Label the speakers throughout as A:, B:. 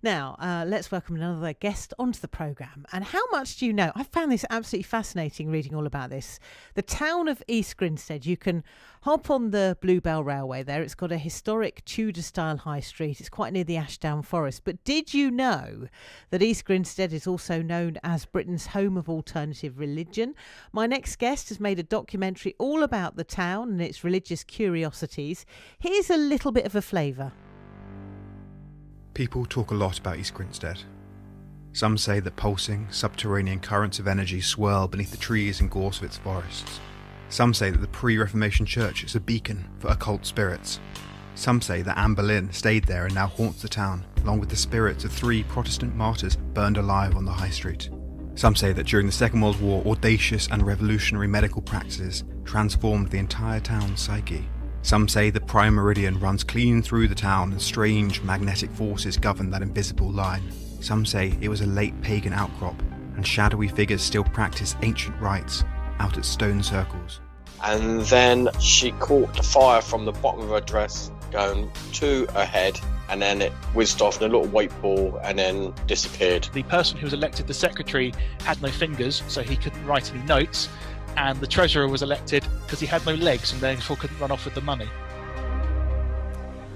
A: Now, let's welcome another guest onto the programme. And how much do you know? I found this absolutely fascinating reading all about this. The town of East Grinstead. You can hop on the Bluebell Railway there. It's got a historic Tudor-style high street. It's quite near the Ashdown Forest. But did you know that East Grinstead is also known as Britain's home of alternative religion? My next guest has made a documentary all about the town and its religious curiosities. Here's a little bit of a flavour.
B: People talk a lot about East Grinstead. Some say that pulsing, subterranean currents of energy swirl beneath the trees and gorse of its forests. Some say that the pre-Reformation church is a beacon for occult spirits. Some say that Anne Boleyn stayed there and now haunts the town, along with the spirits of 3 Protestant martyrs burned alive on the high street. Some say that during the Second World War, audacious and revolutionary medical practices transformed the entire town's psyche. Some say the Prime Meridian runs clean through the town and strange magnetic forces govern that invisible line. Some say it was a late pagan outcrop and shadowy figures still practice ancient rites out at stone circles.
C: And then she caught the fire from the bottom of her dress going to her head, and then it whizzed off in a little white ball and then disappeared.
D: The person who was elected the secretary had no fingers, so he couldn't write any notes. And the treasurer was elected because he had no legs and therefore couldn't run off with the money.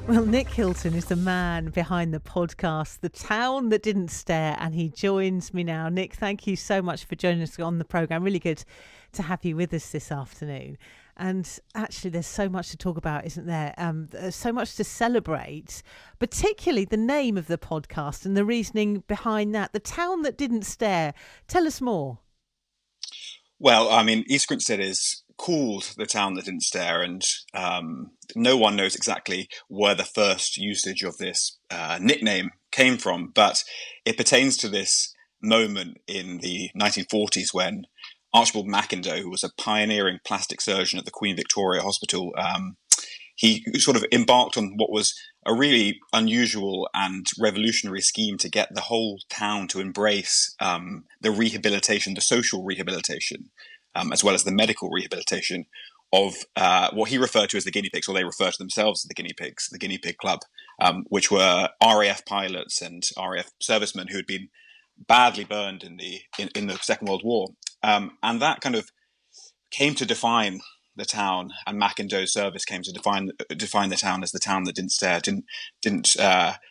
A: Well, Nick Hilton is the man behind the podcast, The Town That Didn't Stare, and he joins me now. Nick, thank you so much for joining us on the programme. Really good to have you with us this afternoon. And actually, there's so much to talk about, isn't there? There's so much to celebrate, particularly the name of the podcast and the reasoning behind that. The Town That Didn't Stare. Tell us more.
E: Well, I mean, East Grinstead is called the town that didn't stare, and no one knows exactly where the first usage of this nickname came from, but it pertains to this moment in the 1940s when Archibald Mackindoe, who was a pioneering plastic surgeon at the Queen Victoria Hospital, he sort of embarked on what was a really unusual and revolutionary scheme to get the whole town to embrace the rehabilitation, the social rehabilitation, as well as the medical rehabilitation of what he referred to as the guinea pigs, or they refer to themselves as the guinea pigs, the Guinea Pig Club, which were RAF pilots and RAF servicemen who had been badly burned in the Second World War. And that kind of came to define the town, and Mackindoe's service came to define the town as the town that didn't stare, didn't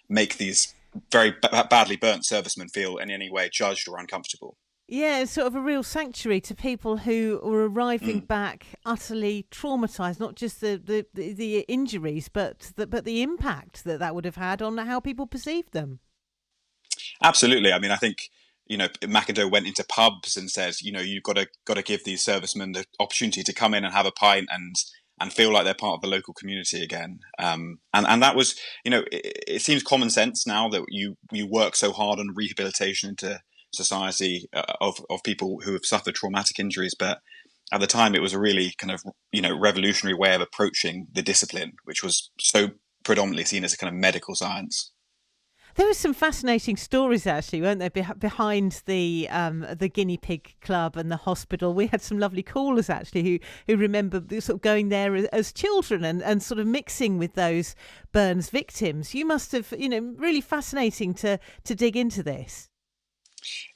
E: make these very badly burnt servicemen feel in any way judged or uncomfortable.
A: Yeah, it's sort of a real sanctuary to people who were arriving back utterly traumatised, not just the injuries, but the impact that would have had on how people perceived them.
E: Absolutely. I mean, I think, Mackindoe went into pubs and said, you've got to give these servicemen the opportunity to come in and have a pint and feel like they're part of the local community again. And that was, it seems common sense now that you work so hard on rehabilitation into society of people who have suffered traumatic injuries. But at the time, it was a really kind of, revolutionary way of approaching the discipline, which was so predominantly seen as a kind of medical science.
A: There were some fascinating stories, actually, weren't there, behind the Guinea Pig Club and the hospital. We had some lovely callers, actually, who remember sort of going there as children and sort of mixing with those burns victims. You must have, really fascinating to dig into this.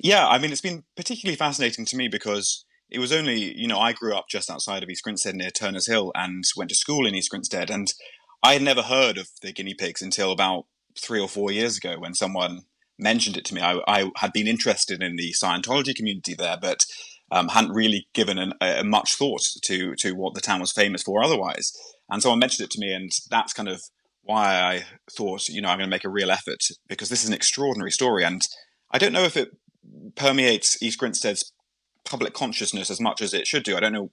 E: Yeah, I mean, it's been particularly fascinating to me because it was only, I grew up just outside of East Grinstead near Turner's Hill and went to school in East Grinstead. And I had never heard of the guinea pigs until about 3 or 4 years ago when someone mentioned it to me. I had been interested in the Scientology community there, but hadn't really given much thought to what the town was famous for otherwise. And someone mentioned it to me, and that's kind of why I thought, I'm going to make a real effort, because this is an extraordinary story. And I don't know if it permeates East Grinstead's public consciousness as much as it should do. I don't know,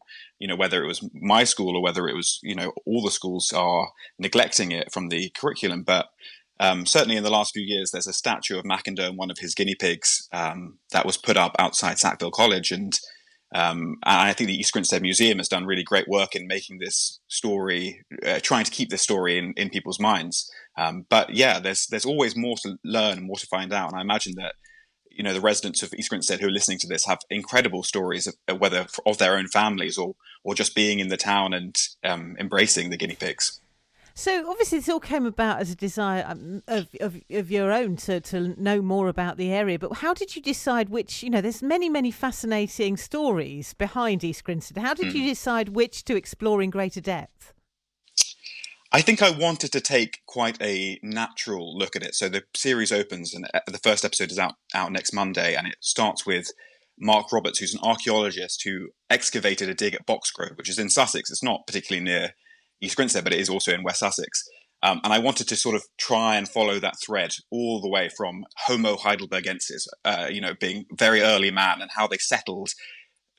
E: whether it was my school or whether it was, all the schools are neglecting it from the curriculum, but certainly in the last few years, there's a statue of Mackindoe and one of his guinea pigs that was put up outside Sackville College. And I think the East Grinstead Museum has done really great work in making this story, trying to keep this story in people's minds. But yeah, there's always more to learn and more to find out. And I imagine that, the residents of East Grinstead who are listening to this have incredible stories, whether of their own families or just being in the town and embracing the guinea pigs.
A: So obviously this all came about as a desire of your own to know more about the area. But how did you decide which, there's many fascinating stories behind East Grinstead. How did you decide which to explore in greater depth?
E: I think I wanted to take quite a natural look at it. So the series opens and the first episode is out next Monday, and it starts with Mark Roberts, who's an archaeologist who excavated a dig at Boxgrove, which is in Sussex. It's not particularly near East Grinstead, but it is also in West Sussex. And I wanted to sort of try and follow that thread all the way from Homo heidelbergensis, being very early man, and how they settled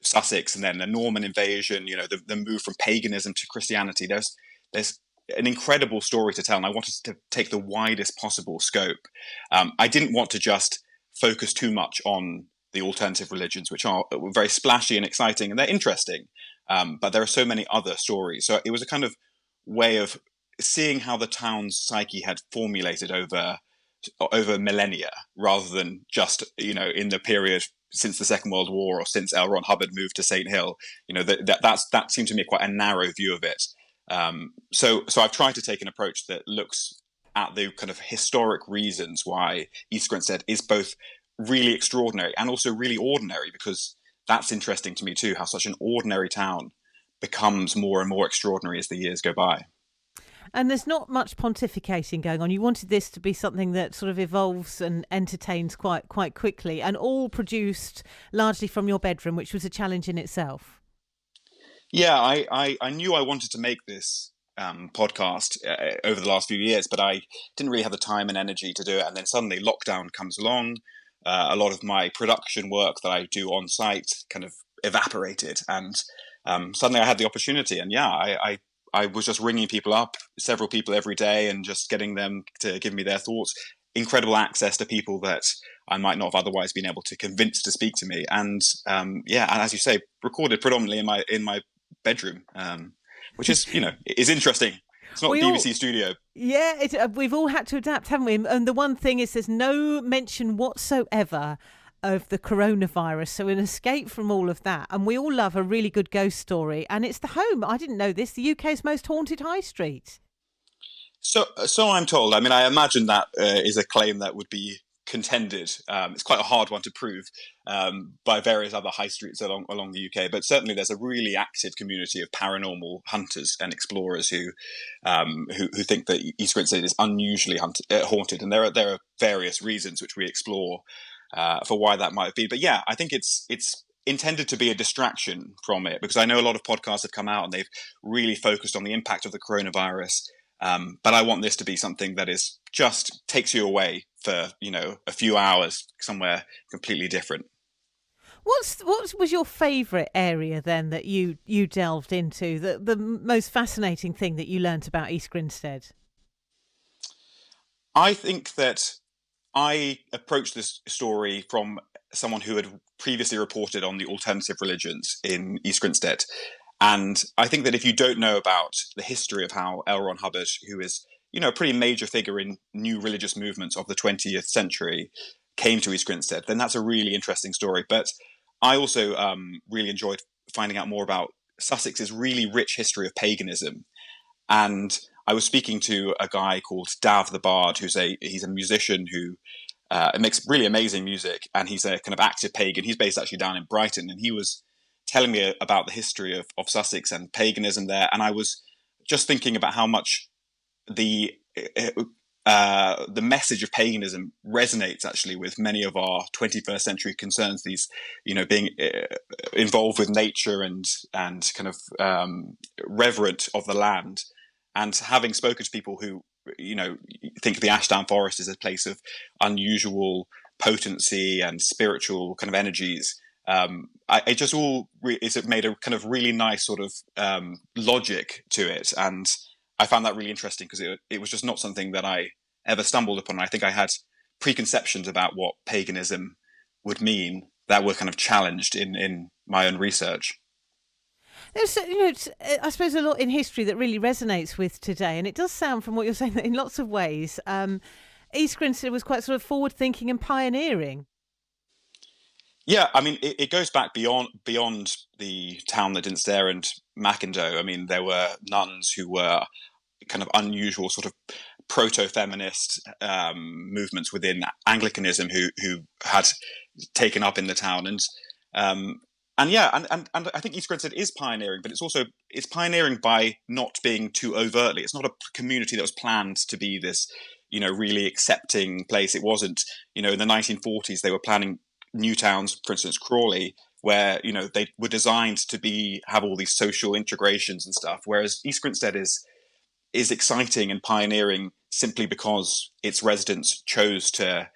E: Sussex, and then the Norman invasion, the move from paganism to Christianity. There's an incredible story to tell, and I wanted to take the widest possible scope. I didn't want to just focus too much on the alternative religions, which are very splashy and exciting, and they're interesting, but there are so many other stories. So it was a kind of way of seeing how the town's psyche had formulated over millennia, rather than just in the period since the Second World War or since L. Ron Hubbard moved to St. Hill. That seemed to me quite a narrow view of it. So I've tried to take an approach that looks at the kind of historic reasons why East Grinstead is both really extraordinary and also really ordinary, because that's interesting to me too, how such an ordinary town becomes more and more extraordinary as the years go by.
A: And there's not much pontificating going on. You wanted this to be something that sort of evolves and entertains quite quickly, and all produced largely from your bedroom, which was a challenge in itself.
E: Yeah, I knew I wanted to make this podcast over the last few years, but I didn't really have the time and energy to do it. And then suddenly lockdown comes along. A lot of my production work that I do on site kind of evaporated, and suddenly I had the opportunity. And I was just ringing people up, several people every day, and just getting them to give me their thoughts. Incredible access to people that I might not have otherwise been able to convince to speak to me. And and as you say, recorded predominantly in my bedroom, which is is interesting. It's not a BBC studio.
A: Yeah, we've all had to adapt, haven't we? And the one thing is, there's no mention whatsoever of the coronavirus, so an escape from all of that. And we all love a really good ghost story, and it's the home, I didn't know this, the UK's most haunted high street.
E: So I'm told. I mean, I imagine that is a claim that would be contended. It's quite a hard one to prove by various other high streets along the UK. But certainly, there's a really active community of paranormal hunters and explorers who think that East Grinstead is unusually haunted, and there are various reasons which we explore for why that might have been. But yeah, I think it's intended to be a distraction from it, because I know a lot of podcasts have come out and they've really focused on the impact of the coronavirus. But I want this to be something that is just takes you away for, a few hours somewhere completely different.
A: What was your favourite area then that you delved into, the most fascinating thing that you learnt about East Grinstead?
E: I think that I approached this story from someone who had previously reported on the alternative religions in East Grinstead. And I think that if you don't know about the history of how L. Ron Hubbard, who is, a pretty major figure in new religious movements of the 20th century, came to East Grinstead, then that's a really interesting story. But I also really enjoyed finding out more about Sussex's really rich history of paganism. And I was speaking to a guy called Dav the Bard, he's a musician who makes really amazing music, and he's a kind of active pagan. He's based actually down in Brighton, and he was telling me about the history of Sussex and paganism there. And I was just thinking about how much the message of paganism resonates actually with many of our 21st century concerns, these, being involved with nature and kind of reverent of the land. And having spoken to people who, think of the Ashdown Forest as a place of unusual potency and spiritual kind of energies, it just it's made a kind of really nice sort of logic to it. And I found that really interesting, because it was just not something that I ever stumbled upon. I think I had preconceptions about what paganism would mean that were kind of challenged in my own research.
A: There's, I suppose a lot in history that really resonates with today, and it does sound from what you're saying that in lots of ways, East Grinstead was quite sort of forward-thinking and pioneering.
E: Yeah, I mean, it goes back beyond the town that didn't stare and Macindoe. I mean, there were nuns who were kind of unusual sort of proto-feminist movements within Anglicanism who had taken up in the town. And I think East Grinstead is pioneering, but it's pioneering by not being too overtly. It's not a community that was planned to be this, really accepting place. It wasn't, in the 1940s, they were planning new towns, for instance, Crawley, where, they were designed to have all these social integrations and stuff. Whereas East Grinstead is exciting and pioneering simply because its residents chose to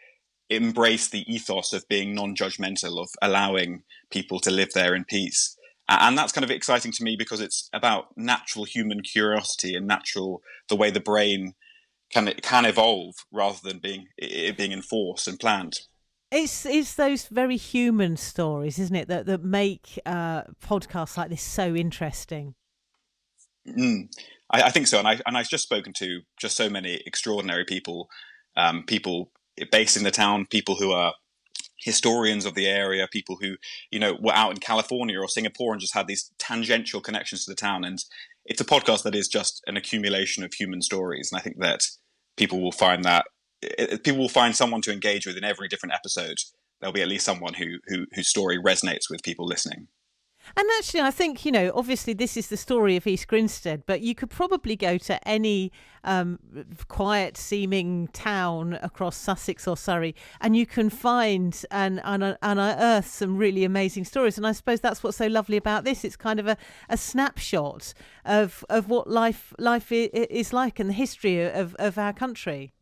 E: embrace the ethos of being non-judgmental, of allowing people to live there in peace. And that's kind of exciting to me because it's about natural human curiosity and the way the brain can evolve rather than being enforced and planned.
A: It's those very human stories, isn't it, that make podcasts like this so interesting.
E: I think so, and I've just spoken to just so many extraordinary people, people based in the town, people who are historians of the area, people who were out in California or Singapore and just had these tangential connections to the town. And it's a podcast that is just an accumulation of human stories, and I think that people will find someone to engage with in every different episode. There'll be at least someone whose story resonates with people listening.
A: And actually, I think, obviously this is the story of East Grinstead, but you could probably go to any quiet-seeming town across Sussex or Surrey, and you can find and unearth some really amazing stories. And I suppose that's what's so lovely about this. It's kind of a snapshot of what life is like and the history of our country.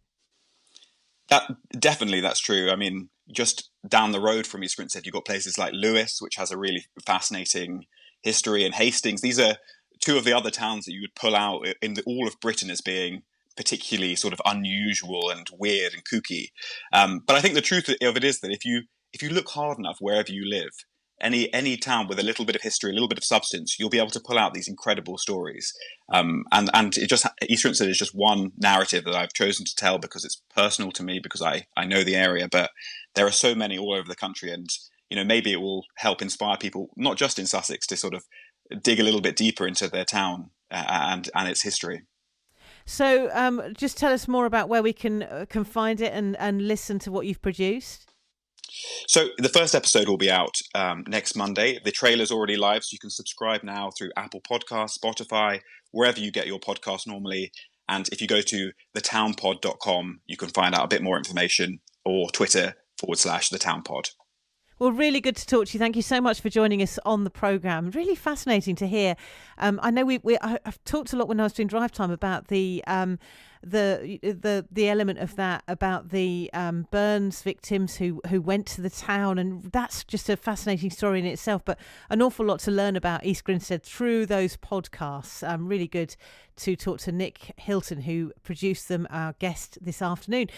E: That's true. I mean, just down the road from East Grinstead, you've got places like Lewes, which has a really fascinating history, and Hastings. These are two of the other towns that you would pull out in all of Britain as being particularly sort of unusual and weird and kooky. But I think the truth of it is that if you look hard enough wherever you live, any town with a little bit of history, a little bit of substance, you'll be able to pull out these incredible stories. And East Grinstead is just one narrative that I've chosen to tell because it's personal to me, because I know the area. But there are so many all over the country, and maybe it will help inspire people, not just in Sussex, to sort of dig a little bit deeper into their town and its history.
A: So just tell us more about where we can find it and listen to what you've produced.
E: So the first episode will be out next Monday. The trailer's already live, so you can subscribe now through Apple Podcasts, Spotify, wherever you get your podcast normally. And if you go to thetownpod.com, you can find out a bit more information, or Twitter/thetownpod.
A: Well, really good to talk to you. Thank you so much for joining us on the programme. Really fascinating to hear. I know I've talked a lot when I was doing Drive Time about the element of that, about the burns victims who went to the town, and that's just a fascinating story in itself, but an awful lot to learn about East Grinstead through those podcasts. Really good to talk to Nick Hilton, who produced them, our guest this afternoon.